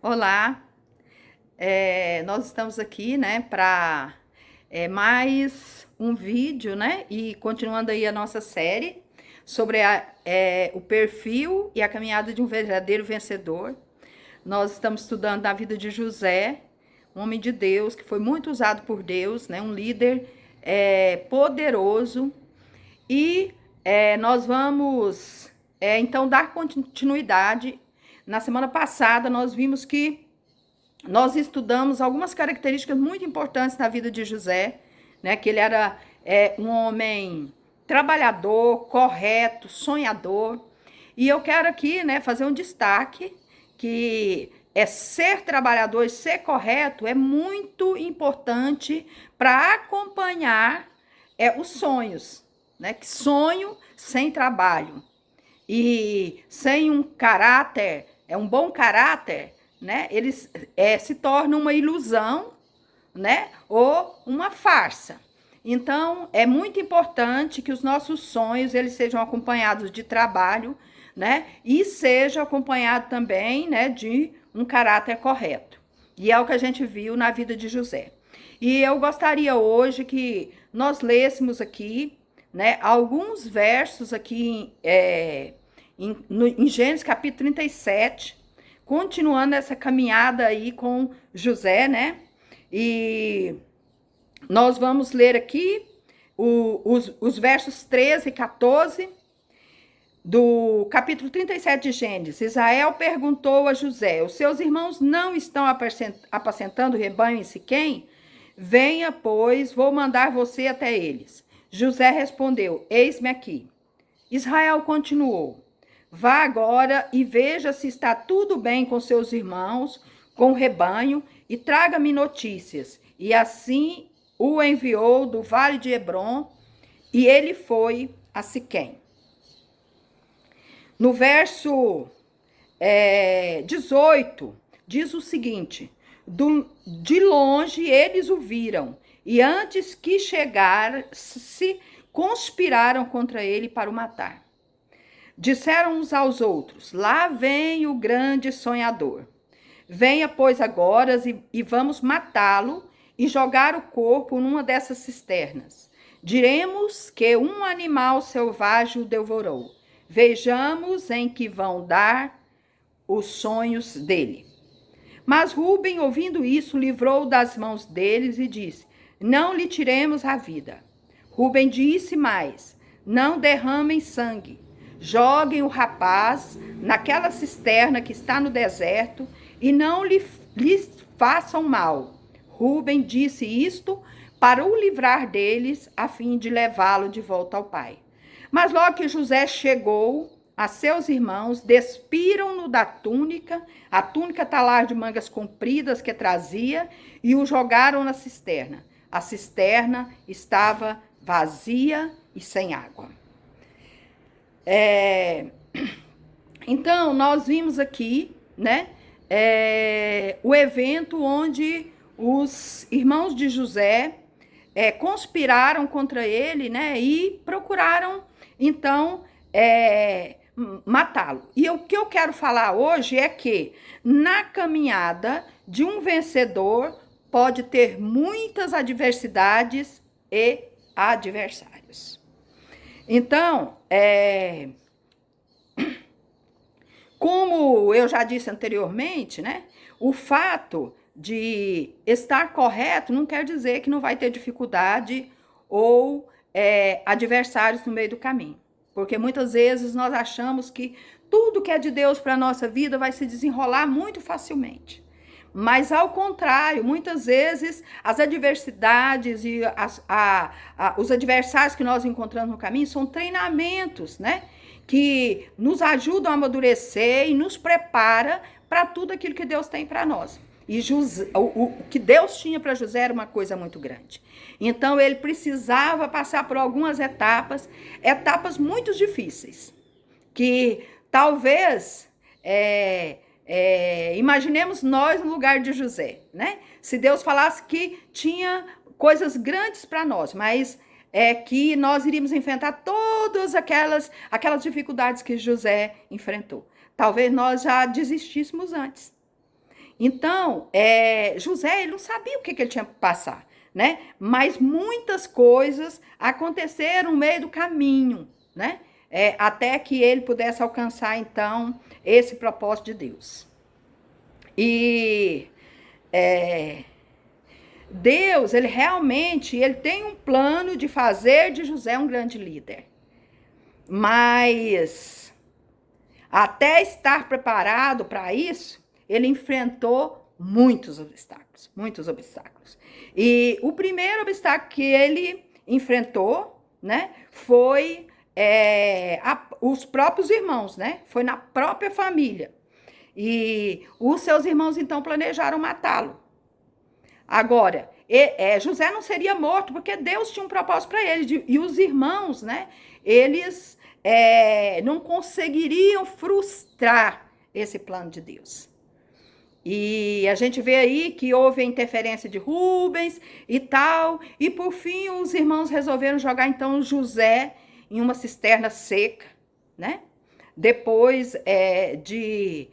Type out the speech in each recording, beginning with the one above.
Olá, nós estamos aqui, né, para mais um vídeo, né, e continuando aí a nossa série sobre o perfil e a caminhada de um verdadeiro vencedor. Nós estamos estudando a vida de José, um homem de Deus que foi muito usado por Deus, né, um líder poderoso. E nós vamos então dar continuidade. Na semana passada nós vimos que nós estudamos algumas características muito importantes na vida de José, né? Que ele era um homem trabalhador, correto, sonhador. E eu quero aqui, né, fazer um destaque que ser trabalhador e ser correto é muito importante para acompanhar os sonhos, né? Que sonho sem trabalho e sem um caráter, um bom caráter, né? Eles se tornam uma ilusão, né? Ou uma farsa. Então, é muito importante que os nossos sonhos eles sejam acompanhados de trabalho, né? E sejam acompanhados também, né, de um caráter correto. E é o que a gente viu na vida de José. E eu gostaria hoje que nós lêssemos aqui, né, alguns versos aqui em Gênesis capítulo 37, continuando essa caminhada aí com José, né? E nós vamos ler aqui os versos 13 e 14 do capítulo 37 de Gênesis. Israel perguntou a José: os seus irmãos não estão apacentando o rebanho em Siquém? Venha, pois, vou mandar você até eles. José respondeu: eis-me aqui. Israel continuou: vá agora e veja se está tudo bem com seus irmãos, com o rebanho, e traga-me notícias. E assim o enviou do vale de Hebrom, e ele foi a Siquém. No verso 18, diz o seguinte: de longe eles o viram, e antes que chegasse, conspiraram contra ele para o matar. Disseram uns aos outros: lá vem o grande sonhador. Venha, pois, agora e vamos matá-lo e jogar o corpo numa dessas cisternas. Diremos que um animal selvagem o devorou. Vejamos em que vão dar os sonhos dele. Mas Rúben, ouvindo isso, livrou das mãos deles e disse: não lhe tiremos a vida. Rúben disse mais: não derramem sangue. Joguem o rapaz naquela cisterna que está no deserto e não lhes façam mal. Rúben disse isto para o livrar deles, a fim de levá-lo de volta ao pai. Mas logo que José chegou a seus irmãos, despiram-no da túnica, a túnica talar de mangas compridas que trazia, e o jogaram na cisterna. A cisterna estava vazia e sem água. Então, nós vimos aqui, né, o evento onde os irmãos de José conspiraram contra ele, né, e procuraram, então, matá-lo. E o que eu quero falar hoje é que na caminhada de um vencedor pode ter muitas adversidades e adversários. Então, como eu já disse anteriormente, né, o fato de estar correto não quer dizer que não vai ter dificuldade ou adversários no meio do caminho. Porque muitas vezes nós achamos que tudo que é de Deus para a nossa vida vai se desenrolar muito facilmente. Mas, ao contrário, muitas vezes as adversidades e os adversários que nós encontramos no caminho são treinamentos, né? Que nos ajudam a amadurecer e nos prepara para tudo aquilo que Deus tem para nós. E o que Deus tinha para José era uma coisa muito grande. Então, ele precisava passar por algumas etapas muito difíceis, que talvez imaginemos nós no lugar de José, né? Se Deus falasse que tinha coisas grandes para nós, mas que nós iríamos enfrentar todas aquelas dificuldades que José enfrentou. Talvez nós já desistíssemos antes. Então, José, ele não sabia o que ele tinha que passar, né? Mas muitas coisas aconteceram no meio do caminho, né? Até que ele pudesse alcançar, então, esse propósito de Deus. E Deus, ele realmente, ele tem um plano de fazer de José um grande líder. Mas, até estar preparado para isso, ele enfrentou muitos obstáculos, muitos obstáculos. E o primeiro obstáculo que ele enfrentou, né, foi os próprios irmãos, né? Foi na própria família. E os seus irmãos, então, planejaram matá-lo. Agora, José não seria morto, porque Deus tinha um propósito para ele. E os irmãos, né? Eles não conseguiriam frustrar esse plano de Deus. E a gente vê aí que houve a interferência de Rubens e tal. E por fim, os irmãos resolveram jogar então José em uma cisterna seca, né? Depois de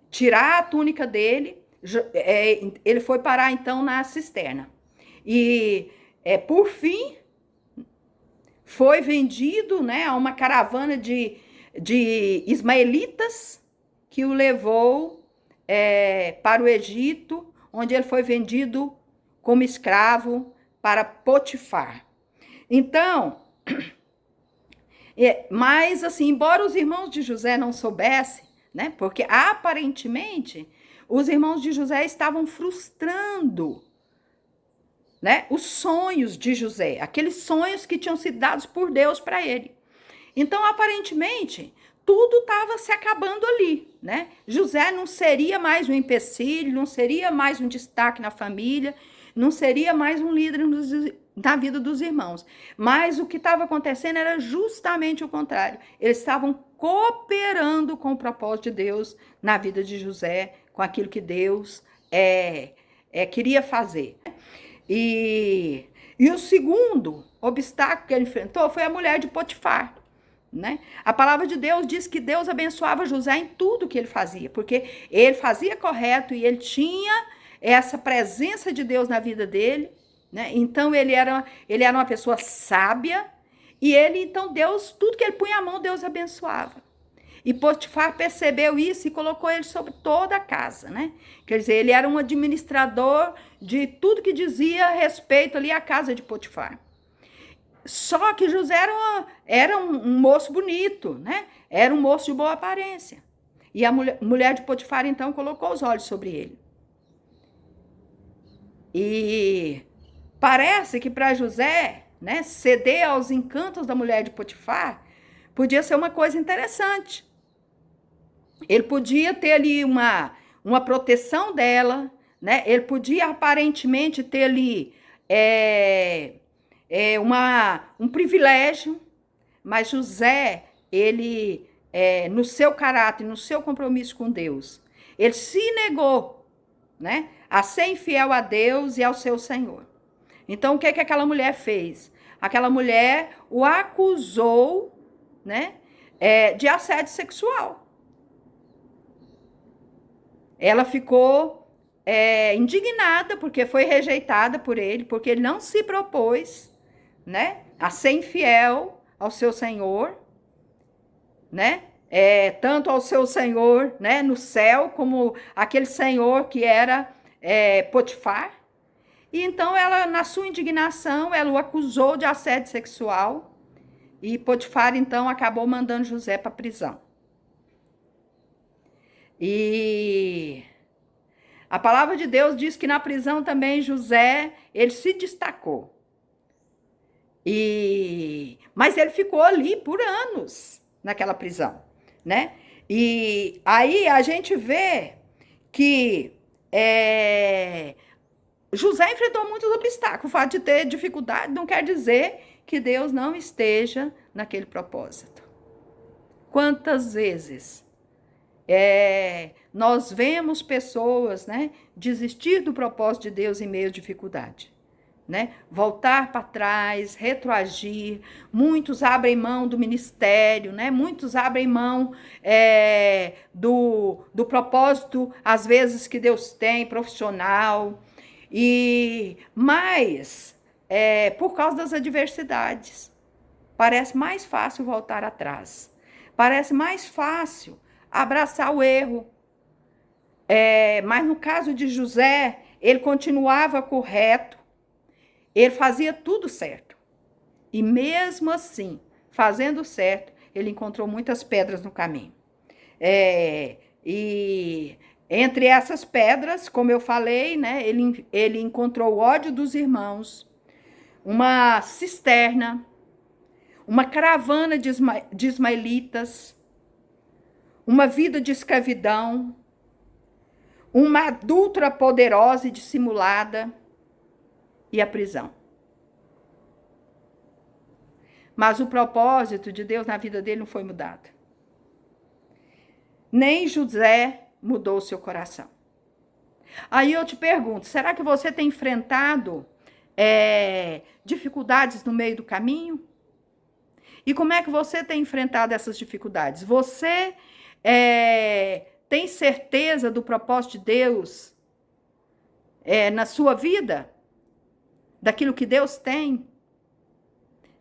tirar a túnica dele, ele foi parar então na cisterna. E por fim, foi vendido, né, a uma caravana de ismaelitas que o levou para o Egito, onde ele foi vendido como escravo para Potifar. Então, mas assim, embora os irmãos de José não soubessem, né, porque aparentemente os irmãos de José estavam frustrando, né, os sonhos de José, aqueles sonhos que tinham sido dados por Deus para ele. Então, aparentemente, tudo estava se acabando ali, né? José não seria mais um empecilho, não seria mais um destaque na família, não seria mais um líder na vida dos irmãos. Mas o que estava acontecendo era justamente o contrário. Eles estavam cooperando com o propósito de Deus na vida de José, com aquilo que Deus queria fazer. E o segundo obstáculo que ele enfrentou foi a mulher de Potifar. Né? A palavra de Deus diz que Deus abençoava José em tudo que ele fazia, porque ele fazia correto e ele tinha essa presença de Deus na vida dele, né? Então ele era uma pessoa sábia e então Deus, tudo que ele punha a mão, Deus abençoava. E Potifar percebeu isso e colocou ele sobre toda a casa, né? Quer dizer, ele era um administrador de tudo que dizia respeito ali à casa de Potifar. Só que José era um moço bonito, né? Era um moço de boa aparência. E a mulher de Potifar, então, colocou os olhos sobre ele. E parece que para José, né, ceder aos encantos da mulher de Potifar podia ser uma coisa interessante. Ele podia ter ali uma proteção dela, né? Ele podia aparentemente ter ali um privilégio, mas José, ele, no seu caráter, no seu compromisso com Deus, ele se negou, né, a ser infiel a Deus e ao seu Senhor. Então, o que aquela mulher fez? Aquela mulher o acusou, né, de assédio sexual. Ela ficou indignada porque foi rejeitada por ele, porque ele não se propôs, né, a ser infiel ao seu Senhor, né, tanto ao seu Senhor, né, no céu, como aquele Senhor que era Potifar. E então ela, na sua indignação, ela o acusou de assédio sexual e Potifar então acabou mandando José para a prisão. E a palavra de Deus diz que na prisão também José, ele se destacou. Mas ele ficou ali por anos, naquela prisão, né? E aí a gente vê que José enfrentou muitos obstáculos. O fato de ter dificuldade não quer dizer que Deus não esteja naquele propósito. Quantas vezes nós vemos pessoas, né, desistir do propósito de Deus em meio à dificuldade, né? Voltar para trás, retroagir. Muitos abrem mão do ministério, né? Muitos abrem mão do propósito, às vezes, que Deus tem, profissional. Mas, por causa das adversidades, parece mais fácil voltar atrás. Parece mais fácil abraçar o erro. Mas no caso de José, ele continuava correto, ele fazia tudo certo. E mesmo assim, fazendo certo, ele encontrou muitas pedras no caminho. E entre essas pedras, como eu falei, né, ele encontrou o ódio dos irmãos, uma cisterna, uma caravana de ismaelitas, uma vida de escravidão, uma adúltera poderosa e dissimulada e a prisão. Mas o propósito de Deus na vida dele não foi mudado. Nem José mudou o seu coração. Aí eu te pergunto, será que você tem enfrentado dificuldades no meio do caminho? E como é que você tem enfrentado essas dificuldades? Você tem certeza do propósito de Deus na sua vida? Daquilo que Deus tem?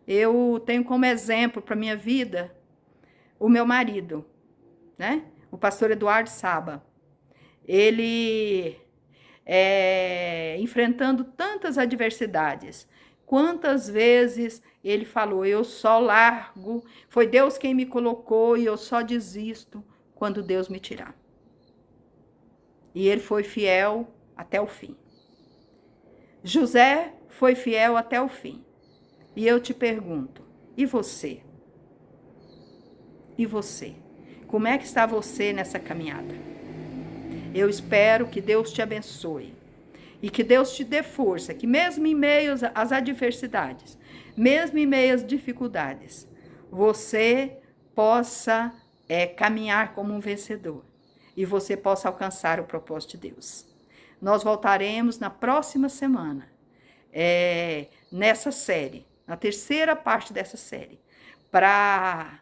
Eu tenho como exemplo para minha vida o meu marido, né? O pastor Eduardo Saba. Ele, enfrentando tantas adversidades, quantas vezes ele falou, eu só largo, foi Deus quem me colocou e eu só desisto quando Deus me tirar. E ele foi fiel até o fim. José foi fiel até o fim. E eu te pergunto, e você? E você? Como é que está você nessa caminhada? Eu espero que Deus te abençoe e que Deus te dê força, que mesmo em meio às adversidades, mesmo em meio às dificuldades, você possa caminhar como um vencedor e você possa alcançar o propósito de Deus. Nós voltaremos na próxima semana, nessa série, na terceira parte dessa série, para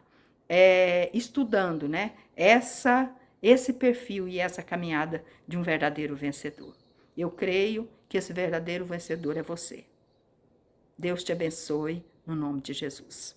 estudando, né, esse perfil e essa caminhada de um verdadeiro vencedor. Eu creio que esse verdadeiro vencedor é você. Deus te abençoe, no nome de Jesus.